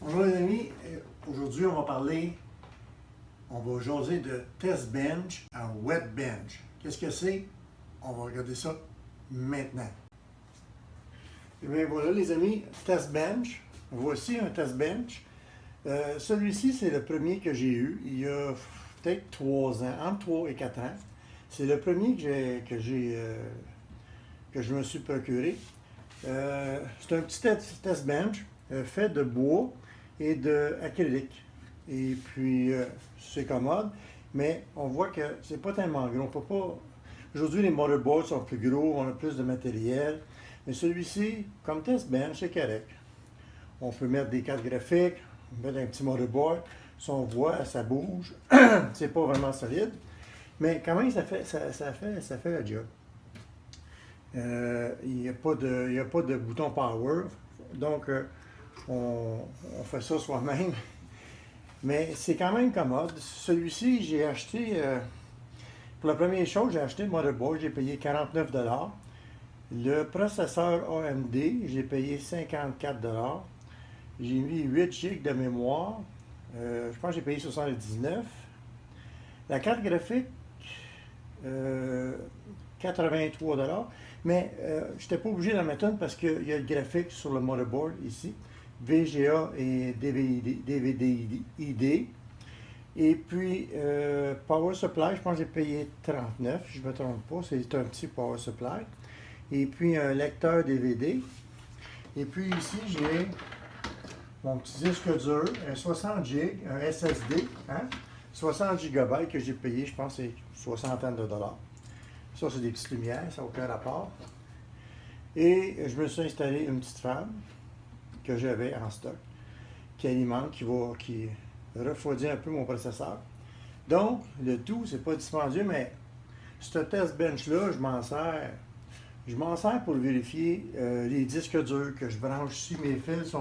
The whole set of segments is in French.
Bonjour les amis, aujourd'hui on va jaser de test bench à wet bench. Qu'est-ce que c'est? On va regarder ça maintenant. Et bien voilà les amis, test bench. Voici un test bench. Celui-ci c'est le premier que j'ai eu il y a peut-être 3 ans, entre 3 et 4 ans. C'est le premier que je me suis procuré. C'est un petit test bench fait de bois et d'acrylique. Et puis, c'est commode, mais on voit que c'est pas tellement gros. On peut pas... Aujourd'hui, les motherboards sont plus gros, on a plus de matériel. Mais celui-ci, comme test bench, c'est correct. On peut mettre des cartes graphiques, mettre un petit motherboard. Si on voit, ça bouge. C'est pas vraiment solide. Mais quand même, ça fait le job. Il n'y a pas de bouton power. Donc, on fait ça soi-même. Mais c'est quand même commode. Celui-ci, j'ai acheté, pour la première chose, j'ai acheté le motherboard, j'ai payé 49 $. Le processeur AMD, j'ai payé 54 $. J'ai mis 8 GB de mémoire. Je pense que j'ai payé 79 $. La carte graphique, 83 $. Mais je n'étais pas obligé d'en mettre une parce qu'il y a le graphique sur le motherboard ici. VGA et DVD-ID. Et puis, Power Supply, je pense que j'ai payé 39, je ne me trompe pas, c'est un petit Power Supply. Et puis, un lecteur DVD. Et puis ici, j'ai mon petit disque dur, un 60 GB, un SSD, 60 GB que j'ai payé, je pense que c'est 60 $. Ça, c'est des petites lumières, ça n'a aucun rapport. Et je me suis installé une petite fan que j'avais en stock, qui alimente, qui refroidit un peu mon processeur. Donc, le tout, c'est pas dispendieux, mais ce test bench-là, je m'en sers pour vérifier les disques durs que je branche ici. Mes fils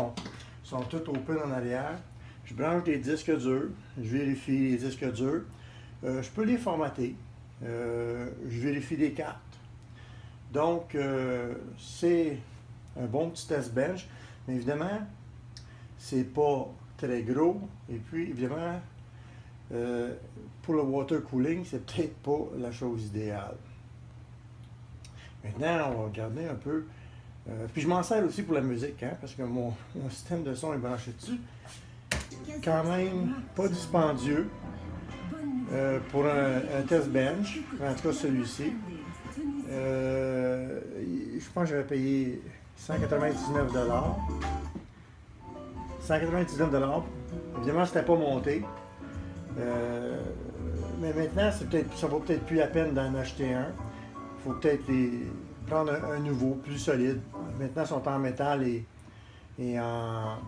sont tout open en arrière. Je branche des disques durs, je vérifie les disques durs. Je peux les formater. Je vérifie les cartes. Donc, c'est un bon petit test bench. Mais évidemment, c'est pas très gros. Et puis, évidemment, pour le water cooling, c'est peut-être pas la chose idéale. Maintenant, on va regarder un peu. Puis je m'en sers aussi pour la musique, parce que mon système de son est branché dessus. Quand même, pas dispendieux pour un test bench, en tout cas celui-ci. Je pense que j'avais payé 199 $. 199 $. Évidemment, c'était pas monté. Mais maintenant, ça vaut peut-être plus la peine d'en acheter un. Il faut peut-être prendre un nouveau, plus solide. Maintenant, ils sont en métal et en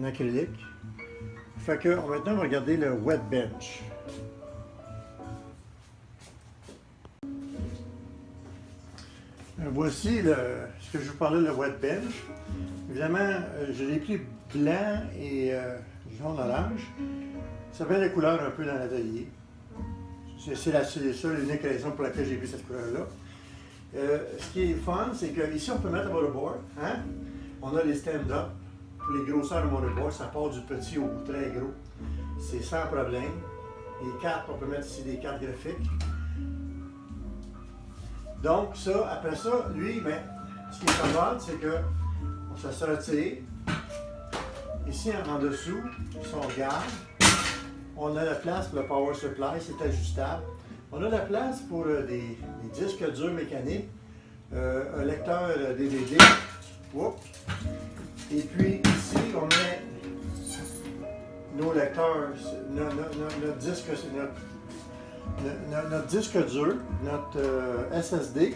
acrylique. Fait que maintenant, on va regarder le wet bench. Voici ce que je vous parlais, le wet bench. Évidemment, je l'ai pris blanc et jaune-orange. Ça fait la couleur un peu dans l'atelier. C'est la seule et unique raison pour laquelle j'ai pris cette couleur-là. Ce qui est fun, c'est qu'ici, on peut mettre le motherboard. On a les stand-up. Pour les grosseurs de motherboard, ça part du petit au très gros. C'est sans problème. Les cartes, on peut mettre ici des cartes graphiques. Donc, ça, après ça, lui, ben, ce qui est commode, c'est que ça se retire. Ici, en dessous, si on regarde, on a la place pour le power supply, c'est ajustable. On a la place pour des disques durs mécaniques, un lecteur DVD. Oups. Et puis ici, on met nos lecteurs, notre disque dur, notre SSD,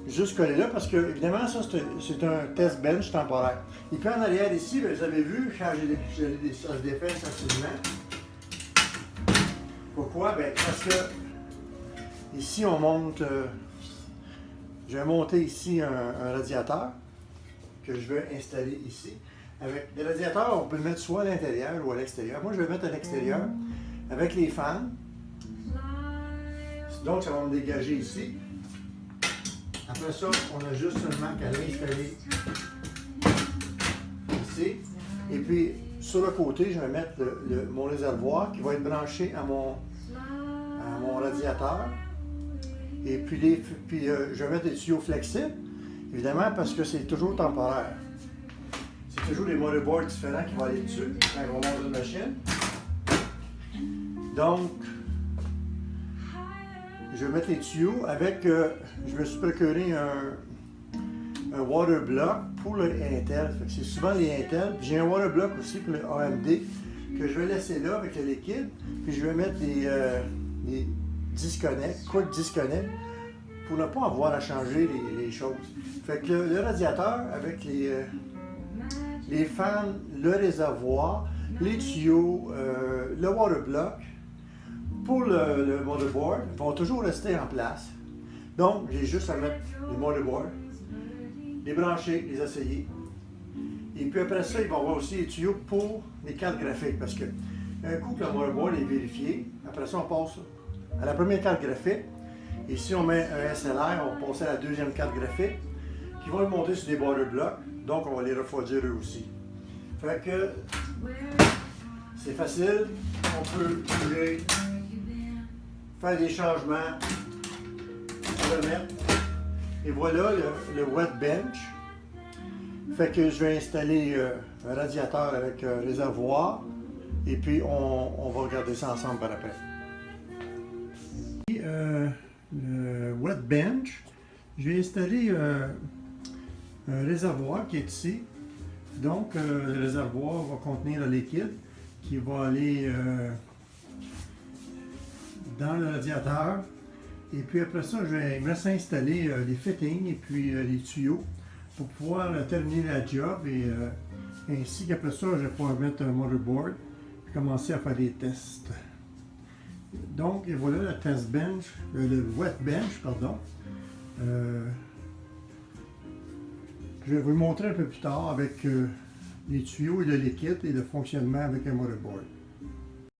juste collé là, parce que évidemment, ça c'est un test bench temporaire. Et puis en arrière ici, vous avez vu, quand ça se défait facilement. Pourquoi? Bien, parce que ici, on monte, j'ai monté ici un radiateur que je veux installer ici. Avec les radiateurs, on peut le mettre soit à l'intérieur ou à l'extérieur. Moi, je vais le mettre à l'extérieur avec les fans. Donc, ça va me dégager ici. Après ça, on a juste seulement qu'à l'installer ici. Et puis, sur le côté, je vais mettre mon réservoir qui va être branché à mon radiateur. Et puis, je vais mettre des tuyaux flexibles, évidemment, parce que c'est toujours temporaire. C'est toujours des motherboards différents qui vont aller dessus quand on monte une machine. Donc, je vais mettre les tuyaux avec, je me suis procuré un water block pour le Intel. C'est souvent les Intel. J'ai un water block aussi pour le AMD que je vais laisser là avec le liquide. Puis je vais mettre des disconnects, quick disconnect, pour ne pas avoir à changer les choses. Fait que le radiateur avec les fans, le réservoir, les tuyaux, le water block, pour le motherboard, vont toujours rester en place. Donc, j'ai juste à mettre les motherboards, les brancher, les essayer. Et puis après ça, il va y avoir aussi les tuyaux pour les cartes graphiques. Parce que un coup que le motherboard est vérifié, après ça, on passe à la première carte graphique. Et si on met un SLR, on passe à la deuxième carte graphique, qui vont être montés sur des border blocks. Donc, on va les refroidir eux aussi. Fait que c'est facile. On peut faire des changements, le mettre. Et voilà le wet bench. Fait que je vais installer un radiateur avec un réservoir. Et puis, on va regarder ça ensemble par après. Le wet bench, je vais installer un réservoir qui est ici. Donc, le réservoir va contenir le liquide qui va aller dans le radiateur. Et puis après ça, je vais me laisser installer les fittings et puis les tuyaux pour pouvoir terminer la job. Et ainsi qu'après ça, je vais pouvoir mettre un motherboard et commencer à faire des tests. Donc, et voilà le test bench, le wet bench, pardon. Je vais vous le montrer un peu plus tard avec les tuyaux et le liquide et le fonctionnement avec un motherboard.